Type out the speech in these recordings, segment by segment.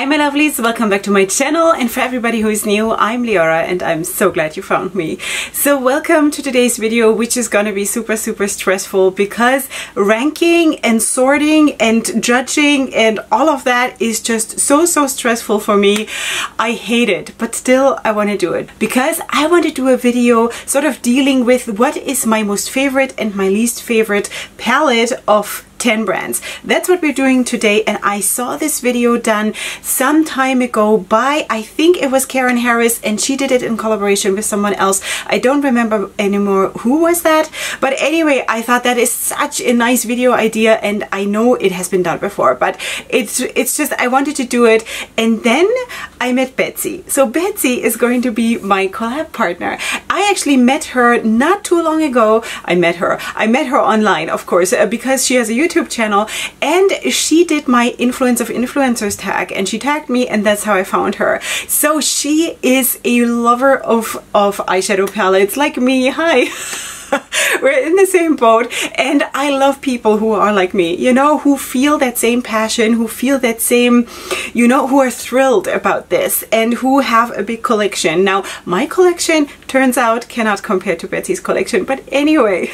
my lovelies, welcome back to my channel, and for everybody who is new, I'm Leorah and I'm so glad you found me. So welcome to today's video, which is gonna be super stressful because ranking and sorting and judging and all of that is just so stressful for me. I hate it, but still I want to do it because I want to do a video sort of dealing with what is my most favorite and my least favorite palette of 10 brands. That's what we're doing today, and I saw this video done some time ago by, I think it was Karen Harris, and she did it in collaboration with someone else. I don't remember anymore who was that, but anyway, I thought that is such a nice video idea, and I know it has been done before, but it's just I wanted to do it. And then I met Betsy. So Betsy is going to be my collab partner. I actually met her not too long ago. I met her online, of course, because she has a YouTube channel, and she did my influence of influencers tag, and she tagged me, and that's how I found her. So she is a lover of eyeshadow palettes like me. Hi. We're in the same boat, and I love people who are like me, you know, who feel that same passion, who feel that same, you know, who are thrilled about this and who have a big collection. Now, my collection, turns out, cannot compare to Betsy's collection, but anyway.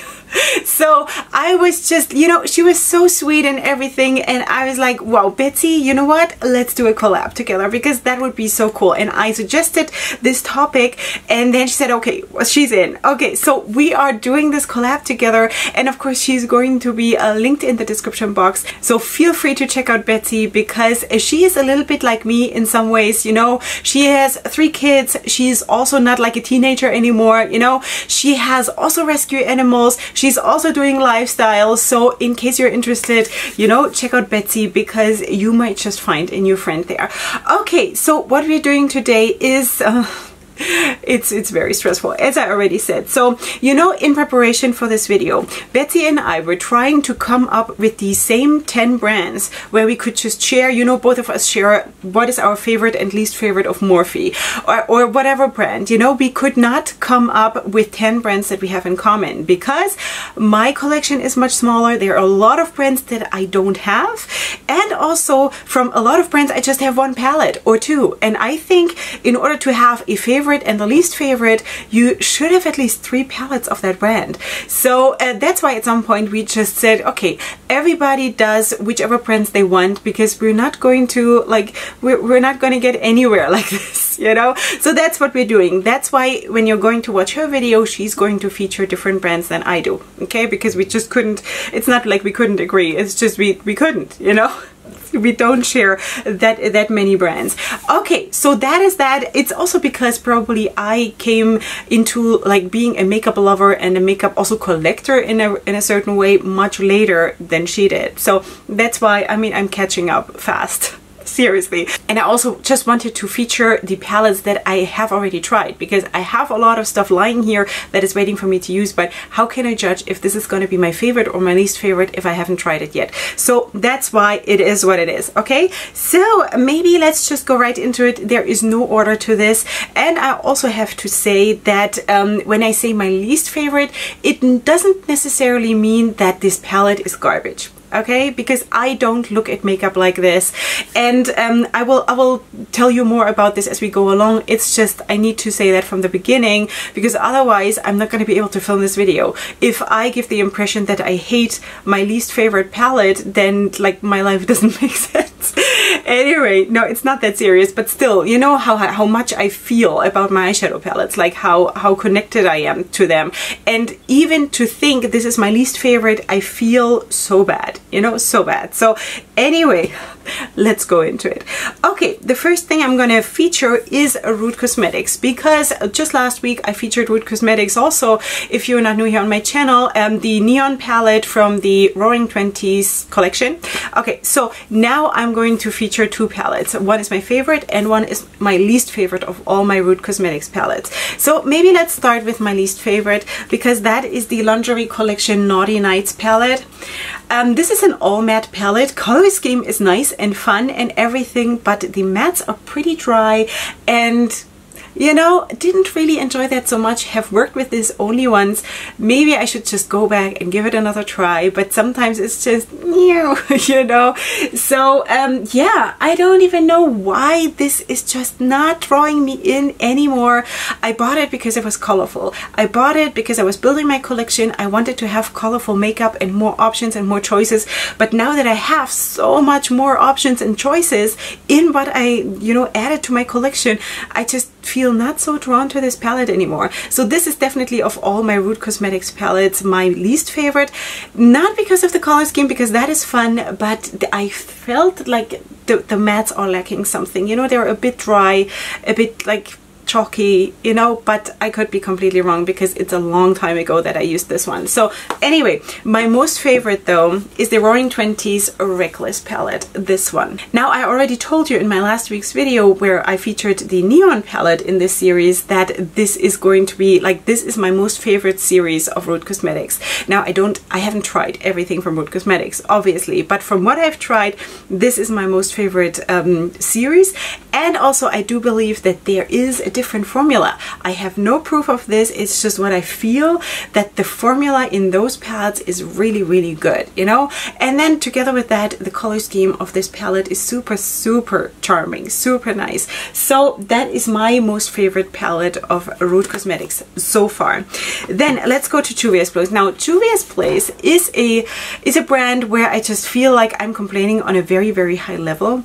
So I was just, you know, she was so sweet and everything, and I was like, wow, Betsy, you know what, let's do a collab together because that would be so cool. And I suggested this topic, and then she said, okay, well, she's in. Okay, so we are doing this collab together, and of course she's going to be linked in the description box, so feel free to check out Betsy because she is a little bit like me in some ways. You know, she has 3 kids, she's also not like a teenager anymore, you know, she has also rescue animals, she's also doing lifestyle. So in case you're interested, you know, check out Betsy because you might just find a new friend there. Okay, so what we're doing today is it's very stressful, as I already said. So, you know, in preparation for this video, Betsy and I were trying to come up with the same 10 brands where we could just share, you know, both of us share what is our favorite and least favorite of Morphe or whatever brand. You know, we could not come up with 10 brands that we have in common because my collection is much smaller. There are a lot of brands that I don't have, and also from a lot of brands I just have 1 palette or 2, and I think in order to have a favorite and the least favorite, you should have at least 3 palettes of that brand. So that's why at some point we just said, okay, everybody does whichever brands they want because we're not going to, like, we're not going to get anywhere like this, you know. So that's what we're doing. That's why when you're going to watch her video, she's going to feature different brands than I do, okay, because we just couldn't, it's not like we couldn't agree, it's just we couldn't, you know. We don't share that many brands. Okay, so that is that. It's also because probably I came into like being a makeup lover and a makeup also collector in a certain way much later than she did. So that's why, I mean, I'm catching up fast. Seriously. And I also just wanted to feature the palettes that I have already tried because I have a lot of stuff lying here that is waiting for me to use, but how can I judge if this is going to be my favorite or my least favorite if I haven't tried it yet? So that's why it is what it is. Okay, so maybe let's just go right into it. There is no order to this, and I also have to say that when I say my least favorite, it doesn't necessarily mean that this palette is garbage. Okay, because I don't look at makeup like this, and I will tell you more about this as we go along. It's just I need to say that from the beginning because otherwise I'm not going to be able to film this video. If I give the impression that I hate my least favorite palette, then like my life doesn't make sense. Anyway, no, it's not that serious, but still, you know how much I feel about my eyeshadow palettes, like how connected I am to them, and even to think this is my least favorite, I feel so bad. You know, so bad. So anyway, let's go into it. Okay, the first thing I'm gonna feature is Root Cosmetics because just last week I featured Root Cosmetics also. If you're not new here on my channel, the neon palette from the Roaring 20s collection. Okay, so now I'm going to feature 2 palettes. One is my favorite and one is my least favorite of all my Root Cosmetics palettes. So maybe let's start with my least favorite because that is the Lingerie Collection Naughty Nights palette. This is an all matte palette. Color scheme is nice and fun and everything, but the mattes are pretty dry and you know, didn't really enjoy that so much, have worked with this only once. Maybe I should just go back and give it another try, but sometimes it's just, you know. So yeah, I don't even know why this is just not drawing me in anymore. I bought it because it was colorful. I bought it because I was building my collection. I wanted to have colorful makeup and more options and more choices, but now that I have so much more options and choices in what I, you know, added to my collection, I just feel not so drawn to this palette anymore. So this is definitely, of all my Root Cosmetics palettes, my least favorite. Not because of the color scheme, because that is fun, but I felt like the mattes are lacking something. You know, they're a bit dry, a bit like chalky, you know, but I could be completely wrong because it's a long time ago that I used this one. So anyway, my most favorite though is the Roaring Twenties Reckless palette, this one. Now, I already told you in my last week's video where I featured the Neon palette in this series that this is going to be like, this is my most favorite series of Root Cosmetics. Now, I haven't tried everything from Root Cosmetics, obviously, but from what I've tried, this is my most favorite series. And also, I do believe that there is a different formula. I have no proof of this, it's just what I feel, that the formula in those palettes is really, really good, you know. And then together with that, the color scheme of this palette is super, super charming, super nice. So that is my most favorite palette of Root Cosmetics so far. Then let's go to Juvia's Place. Now, Juvia's Place is a brand where I just feel like I'm complaining on a very, very high level.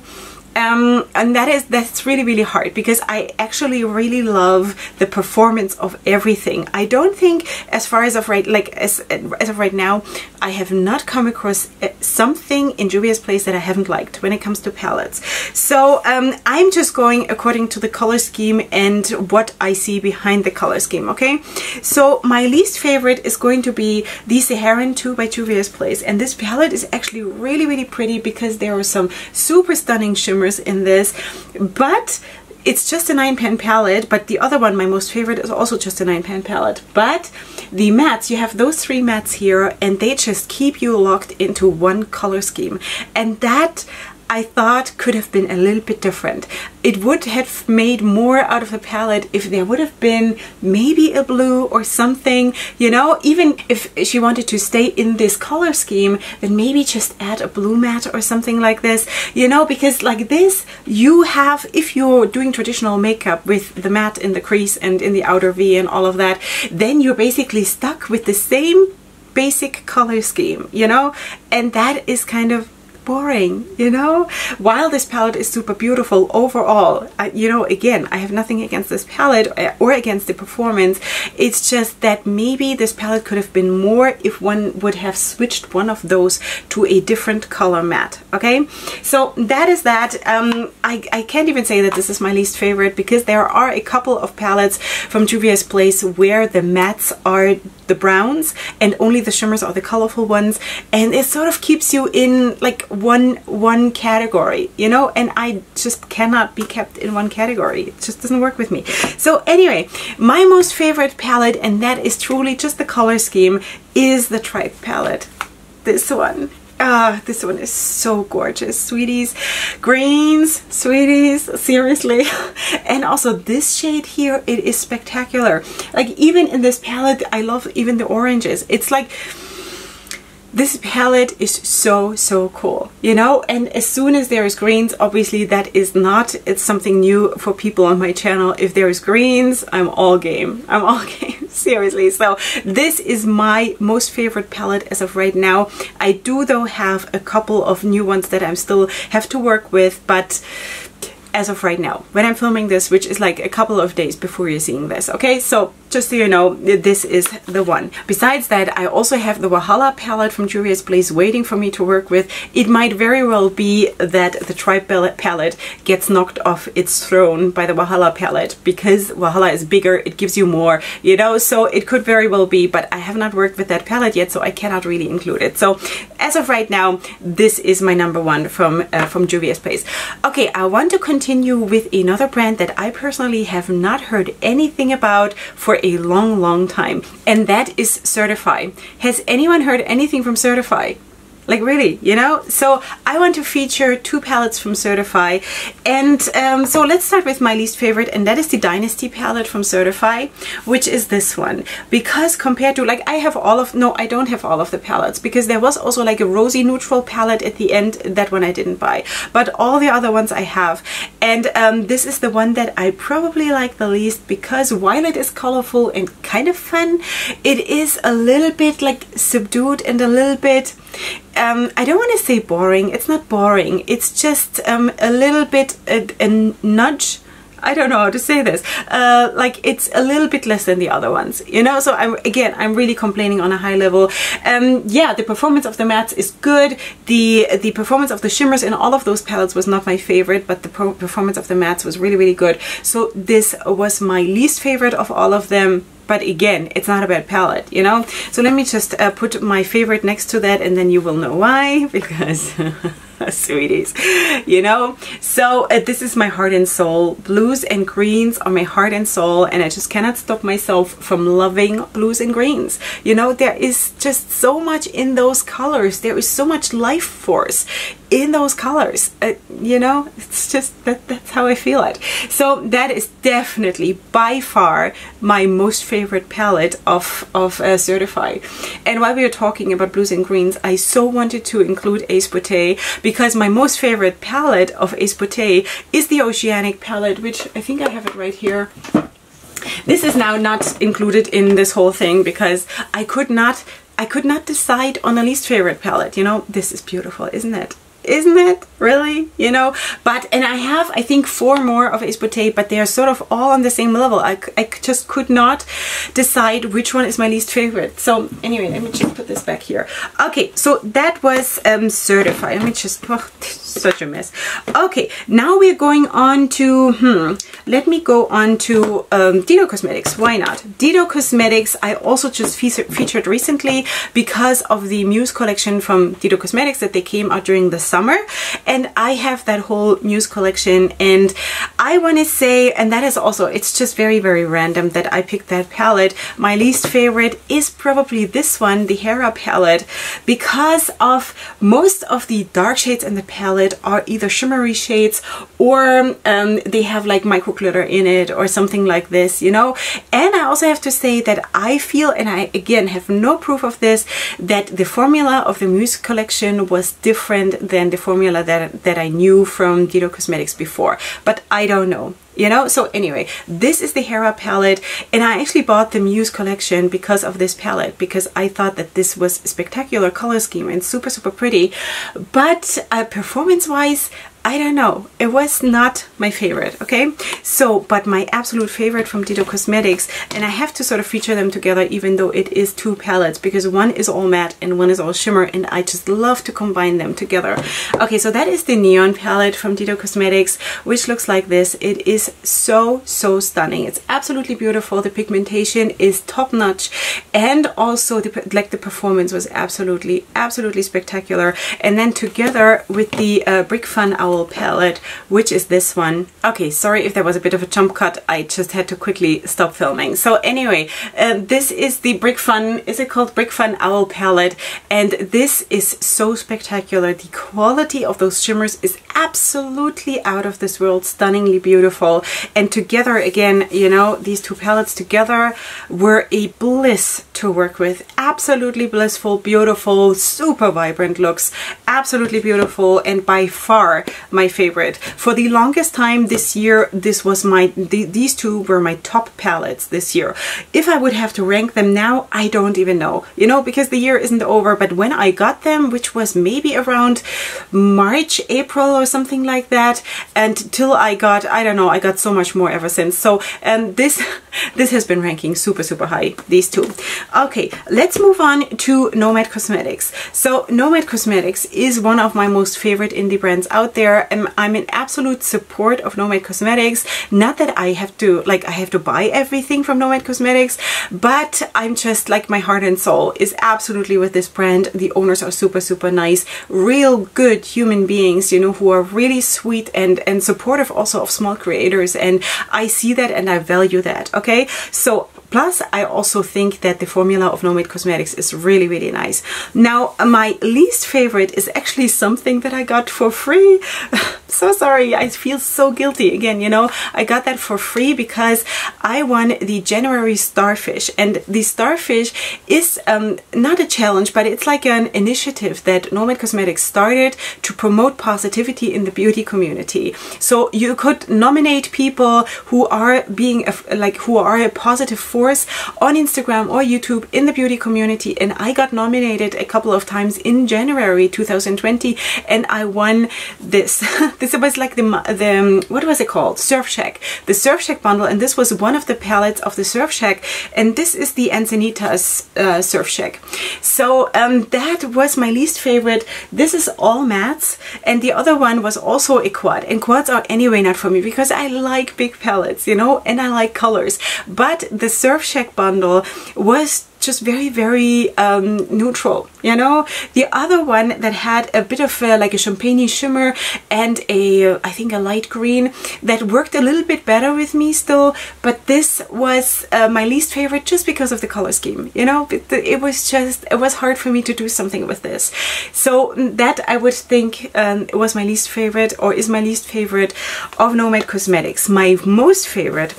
And that's really, really hard because I actually really love the performance of everything. I don't think, as far as of right, like as of right now, I have not come across something in Juvia's Place that I haven't liked when it comes to palettes. So I'm just going according to the color scheme and what I see behind the color scheme. Okay, so my least favorite is going to be the Saharan 2 by Juvia's Place, and this palette is actually really, really pretty because there are some super stunning shimmers in this, but it's just a 9-pan palette. But the other one, my most favorite, is also just a 9-pan palette. But the mattes, you have those 3 mattes here, and they just keep you locked into one color scheme, and that I thought could have been a little bit different. It would have made more out of the palette if there would have been maybe a blue or something, you know. Even if she wanted to stay in this color scheme, then maybe just add a blue matte or something like this, you know, because like this, you have, if you're doing traditional makeup with the matte in the crease and in the outer V and all of that, then you're basically stuck with the same basic color scheme, you know, and that is kind of boring, you know. While this palette is super beautiful overall, you know, again, I have nothing against this palette or against the performance. It's just that maybe this palette could have been more if one would have switched one of those to a different color matte. Okay, so that is that. I can't even say that this is my least favorite because there are a couple of palettes from Juvia's Place where the mattes are the browns and only the shimmers are the colorful ones, and it sort of keeps you in like one category, you know, and I just cannot be kept in one category. It just doesn't work with me. So anyway, my most favorite palette, and that is truly just the color scheme, is the Tribe palette. This one. This one is so gorgeous, sweeties. Greens, sweeties, seriously. And also this shade here, it is spectacular. Like even in this palette, I love even the oranges. It's like, this palette is so, so cool, you know. And as soon as there is greens, obviously that is not, it's something new for people on my channel. If there is greens, I'm all game. I'm all game, seriously. So this is my most favorite palette as of right now. I do though have a couple of new ones that I'm still have to work with, but as of right now, when I'm filming this, which is like a couple of days before you're seeing this, okay? So just so you know, this is the one. Besides that, I also have the Valhalla palette from Juvia's Place waiting for me to work with. It might very well be that the Tribe palette gets knocked off its throne by the Valhalla palette because Valhalla is bigger, it gives you more, you know, so it could very well be, but I have not worked with that palette yet, so I cannot really include it. So as of right now, this is my number one from Juvia's Place. Okay, I want to continue with another brand that I personally have not heard anything about for a long, long time, and that is Certify. Has anyone heard anything from Certify? Like really, you know? So I want to feature 2 palettes from Certify. And so let's start with my least favorite, and that is the Dynasty palette from Certify, which is this one. Because compared to, like, I have all of, no, I don't have all of the palettes, because there was also like a rosy neutral palette at the end. That one I didn't buy. But all the other ones I have. And this is the one that I probably like the least, because while it is colorful and kind of fun, it is a little bit like subdued and a little bit, I don't want to say boring. It's not boring. It's just a little bit a nudge. I don't know how to say this. Like it's a little bit less than the other ones, you know. So I'm really complaining on a high level. Yeah, the performance of the mattes is good. The performance of the shimmers in all of those palettes was not my favorite, but the performance of the mattes was really, really good. So this was my least favorite of all of them. But again, it's not a bad palette, you know? So let me just put my favorite next to that, and then you will know why, because sweeties, you know? So this is my heart and soul. Blues and greens are my heart and soul, and I just cannot stop myself from loving blues and greens. You know, there is just so much in those colors. There is so much life force in those colors, you know? It's just, that's how I feel it. So that is definitely by far my most favorite palette of Certify. And while we were talking about blues and greens, I so wanted to include Ace Beauté, because my most favorite palette of Ace Beauté is the Oceanic palette, which I think I have it right here. This is now not included in this whole thing because I could not decide on a least favorite palette. You know, this is beautiful, isn't it? Isn't it? Really? You know? But, and I have, I think, 4 more of Ace Beauté, but they are sort of all on the same level. I just could not decide which one is my least favorite. So anyway, let me just put this back here. Okay, so that was Certify. Let me just, oh, such a mess. Okay, now we're going on to, let me go on to Dido Cosmetics. Why not? Dido Cosmetics, I also just featured recently because of the Muse collection from Dido Cosmetics that they came out during the summer, and I have that whole Muse collection, and I want to say, and that is also, it's just very, very random that I picked that palette. My least favorite is probably this one, the Hera palette, because of most of the dark shades in the palette are either shimmery shades or they have like micro glitter in it or something like this, you know. And I also have to say that I feel, and I again have no proof of this, that the formula of the Muse collection was different than the formula that I knew from Dido Cosmetics before, but I don't know, you know. So anyway, this is the Hera palette, and I actually bought the Muse collection because of this palette, because I thought that this was a spectacular color scheme and super, super pretty, but performance wise, I don't know, it was not my favorite, okay? So, but my absolute favorite from Dido Cosmetics, and I have to sort of feature them together even though it is 2 palettes, because one is all matte and one is all shimmer, and I just love to combine them together. Okay, so that is the Neon palette from Dido Cosmetics, which looks like this. It is so, so stunning. It's absolutely beautiful. The pigmentation is top-notch, and also the performance was absolutely, absolutely spectacular. And then together with the Brick Fun palette, which is this one. Okay, sorry if there was a bit of a jump cut. I just had to quickly stop filming. So anyway, this is the Brick Fun, is it called Brick Fun Owl palette? And this is so spectacular. The quality of those shimmers is absolutely out of this world, stunningly beautiful. And together again, you know, these 2 palettes together were a bliss to work with. Absolutely blissful, beautiful, super vibrant looks. Absolutely beautiful, and by far my favorite. For the longest time this year, this was these 2 were my top palettes this year. If I would have to rank them now, I don't even know, you know, because the year isn't over. But when I got them, which was maybe around March, April or something like that, and till I got, I don't know, I got so much more ever since. So this has been ranking super, super high, these 2. Okay, let's move on to Nomad Cosmetics. So Nomad Cosmetics is one of my most favorite indie brands out there, and I'm in absolute support of Nomad Cosmetics. Not that I have to, like, I have to buy everything from Nomad Cosmetics, but I'm just like, my heart and soul is absolutely with this brand. The owners are super, super nice, real good human beings, you know, who are really sweet and supportive also of small creators, and I see that and I value that. Okay, so Plus, I also think that the formula of No Made Cosmetics is really, really nice. Now, my least favorite is actually something that I got for free. So sorry, I feel so guilty again, you know. I got that for free because I won the January Starfish, and the Starfish is not a challenge, but it's like an initiative that No Made Cosmetics started to promote positivity in the beauty community. So you could nominate people who are being who are a positive force on Instagram or YouTube in the beauty community, and I got nominated a couple of times in January 2020, and I won this. This was like the what was it called? Surf Shack. The Surf Shack bundle, and this was one of the palettes of the Surf Shack, and this is the Encinitas Surf Shack. So that was my least favorite. This is all mattes, and the other one was also a quad, and quads are anyway not for me because I like big palettes, you know, and I like colors. But the Surf Shack bundle was just very, very neutral, you know. The other one that had a bit of like a champagne shimmer and I think a light green, that worked a little bit better with me still, but this was my least favorite just because of the color scheme, you know. It was hard for me to do something with this. So that I would think was my least favorite, or is my least favorite of No Made Cosmetics. My most favorite,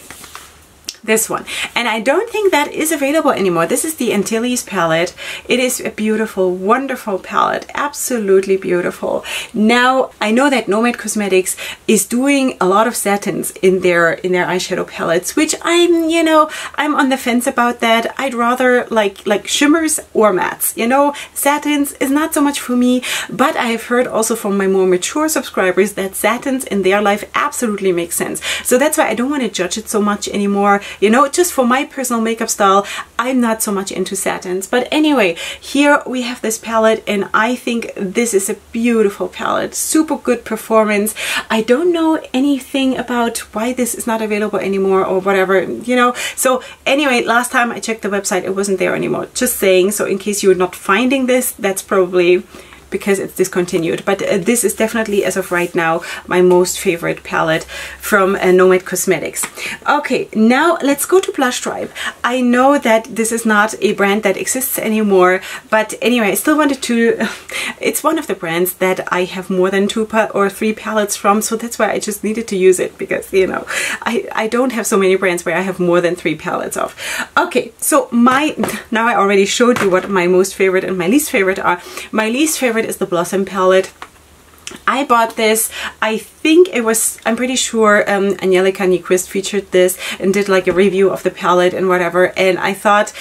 this one, and I don't think that is available anymore. This is the Antilles palette. It is a beautiful, wonderful palette, absolutely beautiful. Now I know that No Made Cosmetics is doing a lot of satins in their eyeshadow palettes, which I'm, you know, I'm on the fence about that. I'd rather like shimmers or mattes, you know. Satins is not so much for me, but I have heard also from my more mature subscribers that satins in their life absolutely make sense. So that's why I don't want to judge it so much anymore. You know, just for my personal makeup style, I'm not so much into satins. But anyway, here we have this palette, and I think this is a beautiful palette. Super good performance. I don't know anything about why this is not available anymore or whatever, you know. So anyway, last time I checked the website, it wasn't there anymore. Just saying, so in case you're not finding this, that's probably because it's discontinued. But this is definitely, as of right now, my most favorite palette from No Made Cosmetics. Okay, now let's go to Blush Tribe. I know that this is not a brand that exists anymore, but anyway, I still wanted to it's one of the brands that I have more than 2 or 3 palettes from, so that's why I just needed to use it, because, you know, I don't have so many brands where I have more than 3 palettes of. Okay, so now I already showed you what my most favorite and my least favorite are. My least favorite is the Blossom palette. I bought this, I think it was, I'm pretty sure Angelica Nyquist featured this and did like a review of the palette and whatever, and I thought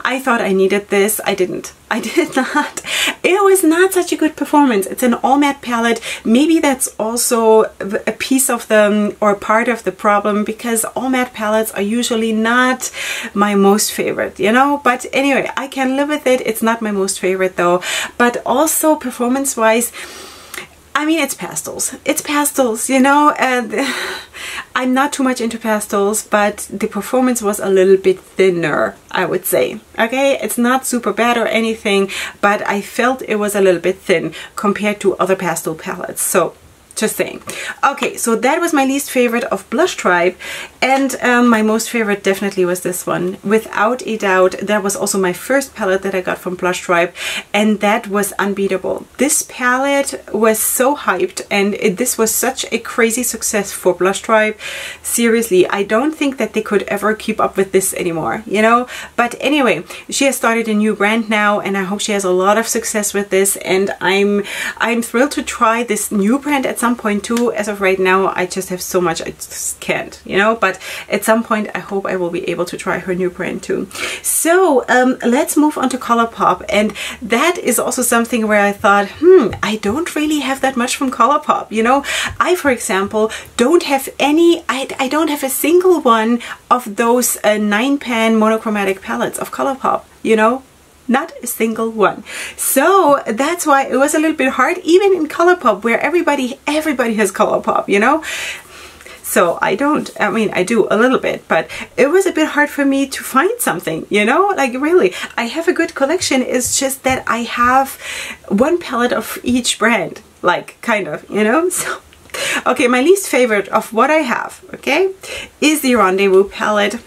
I needed this. I didn't. I did not. It was not such a good performance. It's an all matte palette. Maybe that's also a piece of the, or part of the problem, because all matte palettes are usually not my most favorite, you know. But anyway, I can live with it. It's not my most favorite though. But also performance wise, I mean, it's pastels. It's pastels, you know, and I'm not too much into pastels, but the performance was a little bit thinner, I would say. Okay, it's not super bad or anything, but I felt it was a little bit thin compared to other pastel palettes. So just saying. Okay, so that was my least favorite of Blush Tribe, and my most favorite definitely was this one. Without a doubt, that was also my first palette that I got from Blush Tribe, and that was unbeatable. This palette was so hyped, and this was such a crazy success for Blush Tribe. Seriously, I don't think that they could ever keep up with this anymore, you know. But anyway, she has started a new brand now, and I hope she has a lot of success with this, and I'm thrilled to try this new brand at some point too. As of right now, I just have so much I just can't, you know, but at some point I hope I will be able to try her new brand too. So let's move on to Colourpop, and that is also something where I thought, I don't really have that much from Colourpop, you know. I, for example, don't have any, I don't have a single one of those 9-pan monochromatic palettes of Colourpop, you know. Not a single one. So that's why it was a little bit hard, even in Colourpop, where everybody has Colourpop, you know. So I don't, I mean, I do a little bit, but it was a bit hard for me to find something, you know, like really. I have a good collection, it's just that I have one palette of each brand, like kind of, you know. So okay, my least favorite of what I have, okay, is the Rendezvous palette.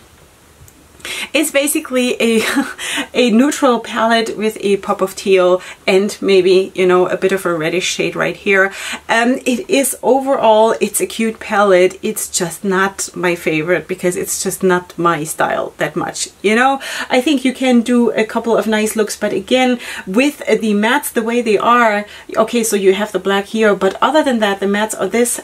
It's basically a neutral palette with a pop of teal and maybe, you know, a bit of a reddish shade right here. It is overall, it's a cute palette. It's just not my favorite because it's just not my style that much. You know, I think you can do a couple of nice looks, but again, with the mattes the way they are, okay, so you have the black here, but other than that, the mattes are this,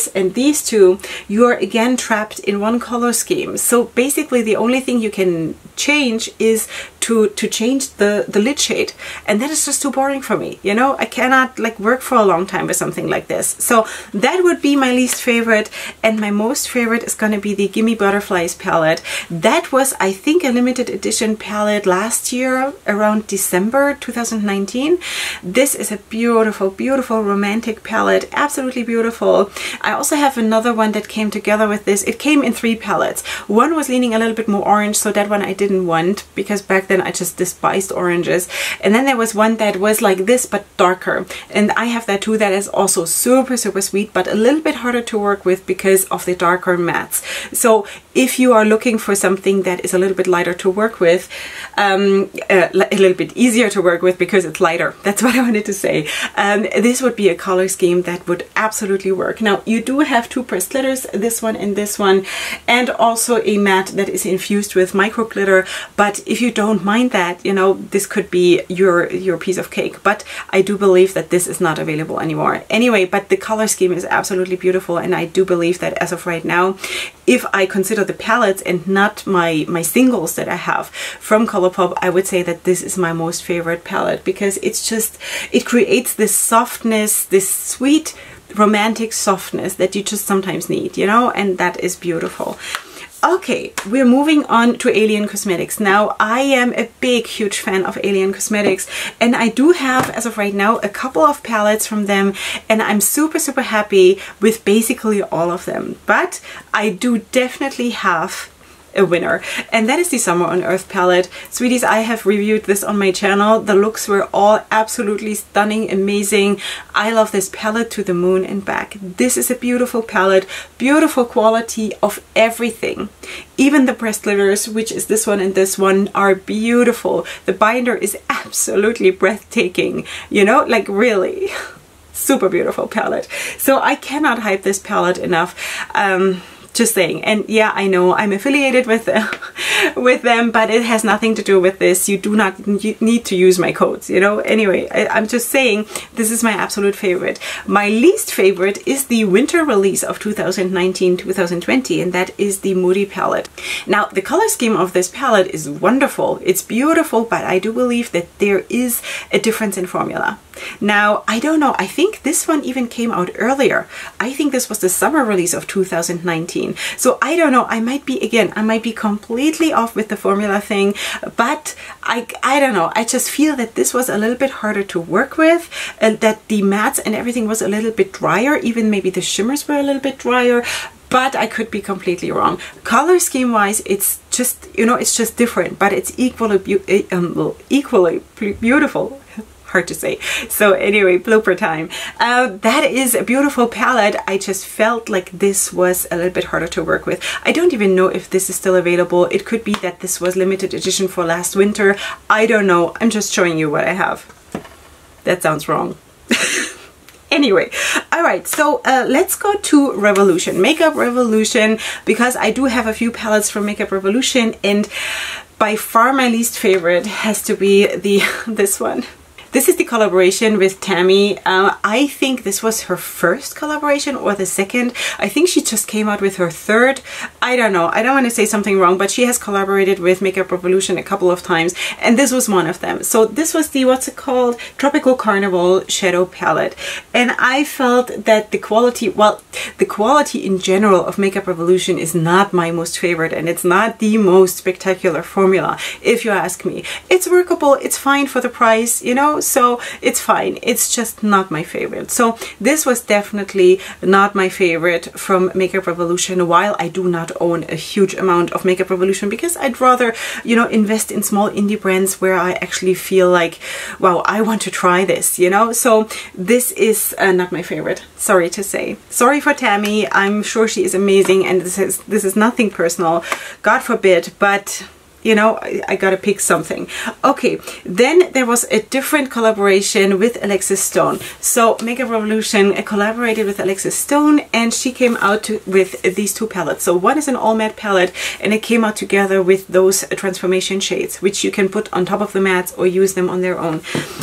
and these two, you're again trapped in one color scheme. So basically the only thing you can change is to change the lid shade, and that is just too boring for me. You know, I cannot like work for a long time with something like this. So that would be my least favorite, and my most favorite is going to be the Gimme Butterflies palette. That was, I think, a limited edition palette last year around December 2019. This is a beautiful, beautiful romantic palette, absolutely beautiful. I also have another one that came together with this. It came in 3 palettes. One was leaning a little bit more orange, so that one I didn't want because back then I just despised oranges. And then there was one that was like this but darker, and I have that too. That is also super, super sweet, but a little bit harder to work with because of the darker mattes. So if you are looking for something that is a little bit lighter to work with, a little bit easier to work with because it's lighter, that's what I wanted to say, this would be a color scheme that would absolutely work. Now you do have 2 pressed glitters, this one and this one, and also a matte that is infused with micro glitter. But if you don't mind that, you know, this could be your piece of cake. But I do believe that this is not available anymore anyway. But the color scheme is absolutely beautiful, and I do believe that as of right now, if I consider the palettes and not my singles that I have from Colourpop, I would say that this is my most favorite palette because it's just, it creates this softness, this sweet romantic softness that you just sometimes need, you know, and that is beautiful. Okay, we're moving on to Alien Cosmetics. Now, I am a big, huge fan of Alien Cosmetics, and I do have, as of right now, a couple of palettes from them, and I'm super, super happy with basically all of them. But I do definitely have a winner, and that is the Summer on Earth palette. Sweeties, I have reviewed this on my channel. The looks were all absolutely stunning, amazing. I love this palette to the moon and back. This is a beautiful palette, beautiful quality of everything. Even the pressed glitters, which is this one and this one, are beautiful. The binder is absolutely breathtaking, you know, like really super beautiful palette. So I cannot hype this palette enough. Just saying. And yeah, I know I'm affiliated with them, but it has nothing to do with this. You do not need to use my codes, you know. Anyway, I'm just saying this is my absolute favorite. My least favorite is the winter release of 2019-2020, and that is the Moody palette. Now, the color scheme of this palette is wonderful. It's beautiful, but I do believe that there is a difference in formula. Now, I don't know. I think this one even came out earlier. I think this was the summer release of 2019. So I don't know. I might be completely off with the formula thing, but I don't know. I just feel that this was a little bit harder to work with, that the mattes and everything was a little bit drier. Even maybe the shimmers were a little bit drier. But I could be completely wrong. Color scheme wise, it's just, you know, it's just different, but it's equally beautiful. Hard to say. So anyway, blooper time. That is a beautiful palette. I just felt like this was a little bit harder to work with. I don't even know if this is still available. It could be that this was limited edition for last winter. I don't know. I'm just showing you what I have. That sounds wrong. Anyway, all right, so let's go to Revolution, Makeup Revolution, because I do have a few palettes from Makeup Revolution, and by far my least favorite has to be this one. This is the collaboration with Tammy. I think this was her first collaboration or the second. I think she just came out with her third. I don't know. I don't want to say something wrong, but she has collaborated with Makeup Revolution a couple of times, and this was one of them. So this was the, what's it called? Tropical Carnival Shadow Palette. And I felt that the quality, well, the quality in general of Makeup Revolution is not my most favorite, and it's not the most spectacular formula, if you ask me. It's workable. It's fine for the price, you know? So it's fine. It's just not my favorite. So this was definitely not my favorite from Makeup Revolution, while I do not own a huge amount of Makeup Revolution because I'd rather, you know, invest in small indie brands where I actually feel like, wow, I want to try this, you know? So this is not my favorite. Sorry to say. Sorry for Tammy. I'm sure she is amazing, and this is nothing personal, God forbid, but you know, I gotta pick something. Okay, then there was a different collaboration with Alexis Stone. So Makeup Revolution collaborated with Alexis Stone, and she came out with these two palettes. So one is an all matte palette, and it came out together with those transformation shades, which you can put on top of the mattes or use them on their own.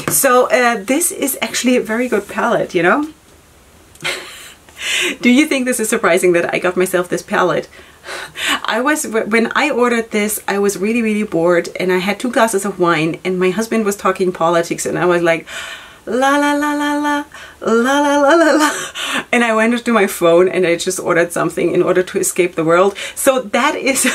So this is actually a very good palette, you know. Do you think this is surprising that I got myself this palette? When I ordered this, I was really bored, and I had 2 glasses of wine, and my husband was talking politics, and I was like, la la la la la la la la la la, and I went to my phone and I just ordered something in order to escape the world. So that is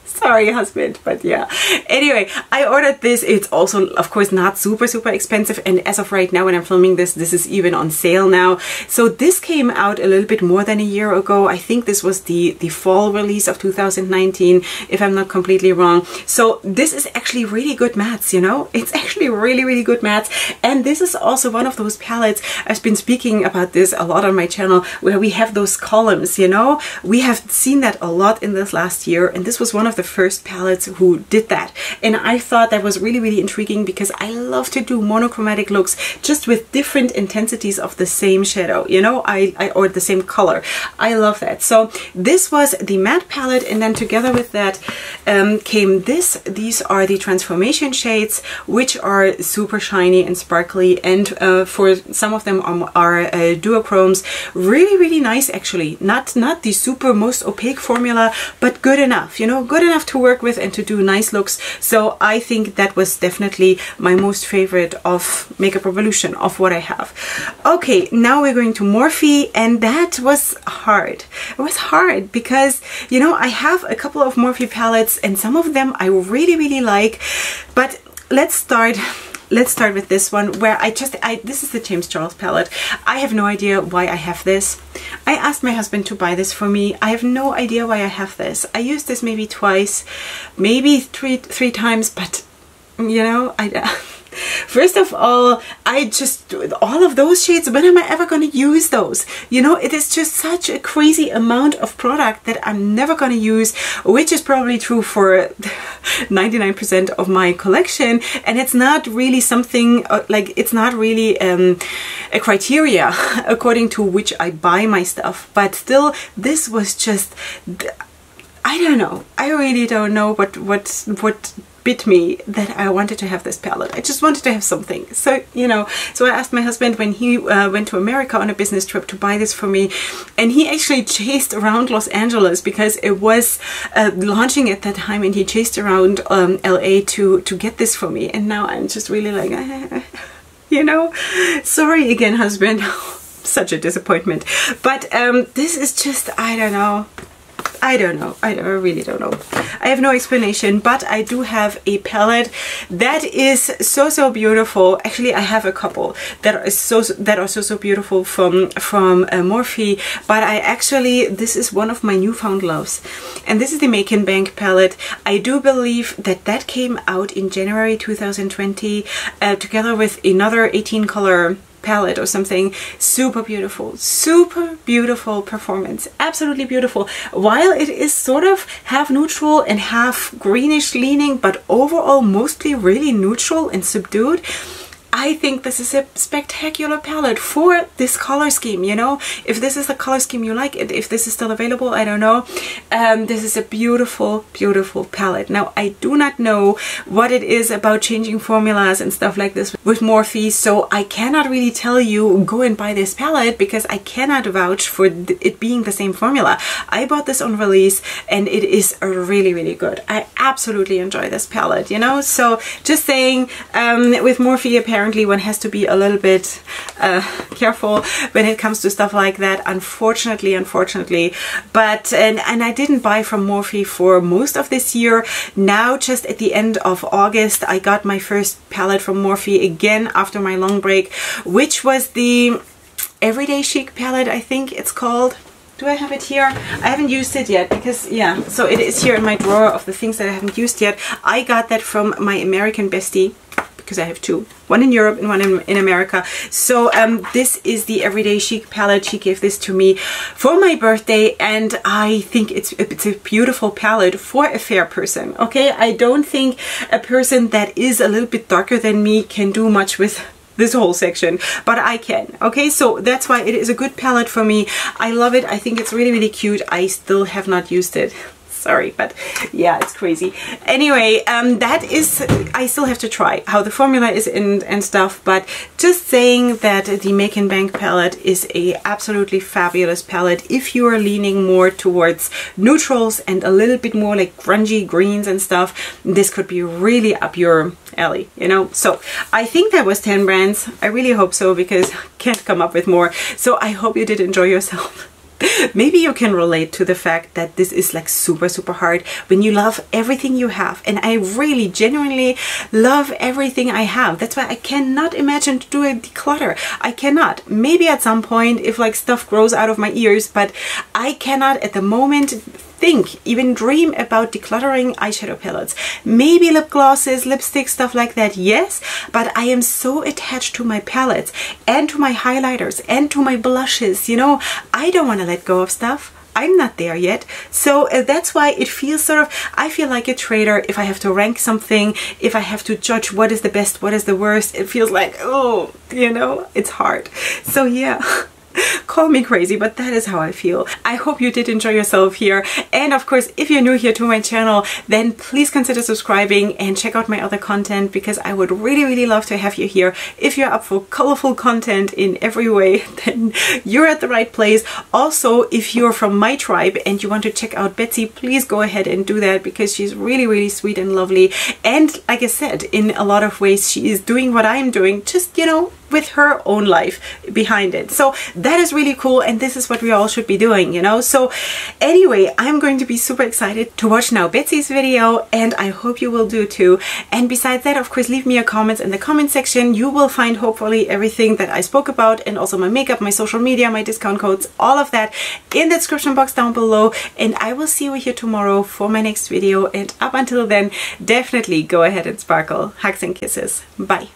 sorry, husband, but yeah. Anyway, I ordered this. It's also, of course, not super expensive, and as of right now when I'm filming this, this is even on sale now. So this came out a little bit more than a year ago. I think this was the fall release of 2019, if I'm not completely wrong. So this is actually really good mattes, you know. It's actually really good mattes, and this is also one of those palettes. I've been speaking about this a lot on my channel, where we have those columns, you know. We have seen that a lot in this last year, and this was one of the first palettes who did that, and I thought that was really intriguing, because I love to do monochromatic looks just with different intensities of the same shadow, you know, or the same color. I love that. So this was the matte palette, and then together with that came this. These are the transformation shades, which are super shiny and sparkly, and for some of them are duochromes. Really nice, actually. Not the super most opaque formula, but good enough, you know, good enough to work with and to do nice looks. So I think that was definitely my most favorite of Makeup Revolution, of what I have. Okay, now we're going to Morphe, and that was hard. It was hard because, you know, I have a couple of Morphe palettes, and some of them I really like, but let's start with this one, where this is the James Charles palette. I have no idea why I have this. I asked my husband to buy this for me. I have no idea why I have this. I used this maybe twice, maybe three times, but you know, first of all, all of those shades, when am I ever going to use those? You know, it is just such a crazy amount of product that I'm never going to use, which is probably true for 99% of my collection. And it's not really something, like, it's not really a criteria according to which I buy my stuff. But still, this was just, I don't know. I really don't know what bit me that I wanted to have this palette. I just wanted to have something. So, you know, so I asked my husband when he went to America on a business trip to buy this for me, and he actually chased around Los Angeles because it was launching at that time, and he chased around LA to get this for me, and now I'm just really like, you know, sorry again, husband. Such a disappointment. But this is just, I don't know. I really don't know. I have no explanation, but I do have a palette that is so beautiful. Actually, I have a couple that are so beautiful from Morphe, but this is one of my newfound loves, and this is the Make and Bank palette. I do believe that came out in January 2020 together with another 18 color palette or something. Super beautiful performance, absolutely beautiful. While it is sort of half neutral and half greenish leaning, but overall mostly really neutral and subdued, I think this is a spectacular palette for this color scheme, you know. If this is the color scheme you like, it, if this is still available, I don't know. This is a beautiful palette. Now, I do not know what it is about changing formulas and stuff like this with Morphe, so I cannot really tell you go and buy this palette, because I cannot vouch for it being the same formula. I bought this on release, and it is really good. I absolutely enjoy this palette, you know. So just saying, with Morphe, apparently one has to be a little bit careful when it comes to stuff like that, unfortunately. But and I didn't buy from Morphe for most of this year. Now, just at the end of August, I got my first palette from Morphe again after my long break, which was the Everyday Chic palette, I think it's called. Do I have it here? I haven't used it yet because, yeah, so it is here in my drawer of the things that I haven't used yet. I got that from my American bestie, because I have two, one in Europe and one in America. So this is the Everyday Chic palette. She gave this to me for my birthday, and I think it's a beautiful palette for a fair person. Okay, I don't think a person that is a little bit darker than me can do much with this whole section, but I can. Okay, so that's why it is a good palette for me. I love it. I think it's really, really cute. I still have not used it. Sorry, but yeah, it's crazy. Anyway, that is, I still have to try how the formula is and stuff, but just saying that the Make and Bank palette is a absolutely fabulous palette if you are leaning more towards neutrals and a little bit more like grungy greens and stuff. This could be really up your alley, you know. So I think that was 10 brands. I really hope so, because I can't come up with more. So I hope you did enjoy yourself. Maybe you can relate to the fact that this is like super, super hard when you love everything you have. And I really genuinely love everything I have. That's why I cannot imagine to do a declutter. I cannot. Maybe at some point if like stuff grows out of my ears, but I cannot at the moment think, even dream about decluttering eyeshadow palettes. Maybe lip glosses, lipsticks, stuff like that, yes, but I am so attached to my palettes and to my highlighters and to my blushes, you know. I don't want to let go of stuff. I'm not there yet. So that's why it feels sort of, I feel like a trader if I have to rank something, if I have to judge what is the best, what is the worst. It feels like, oh, you know, it's hard. So yeah. Call me crazy, but that is how I feel. I hope you did enjoy yourself here. And of course, if you're new here to my channel, then please consider subscribing and check out my other content, because I would really, really love to have you here. If you're up for colorful content in every way, then you're at the right place. Also, if you're from my tribe and you want to check out Betsy, please go ahead and do that, because she's really, really sweet and lovely. And like I said, in a lot of ways, she is doing what I'm doing, just, you know, with her own life behind it. So that is really cool, and this is what we all should be doing, you know. So anyway, I'm going to be super excited to watch now Betsy's video, and I hope you will do too. And besides that, of course, leave me your comments in the comment section. You will find hopefully everything that I spoke about, and also my makeup, my social media, my discount codes, all of that in the description box down below. And I will see you here tomorrow for my next video, and up until then, definitely go ahead and sparkle. Hugs and kisses. Bye.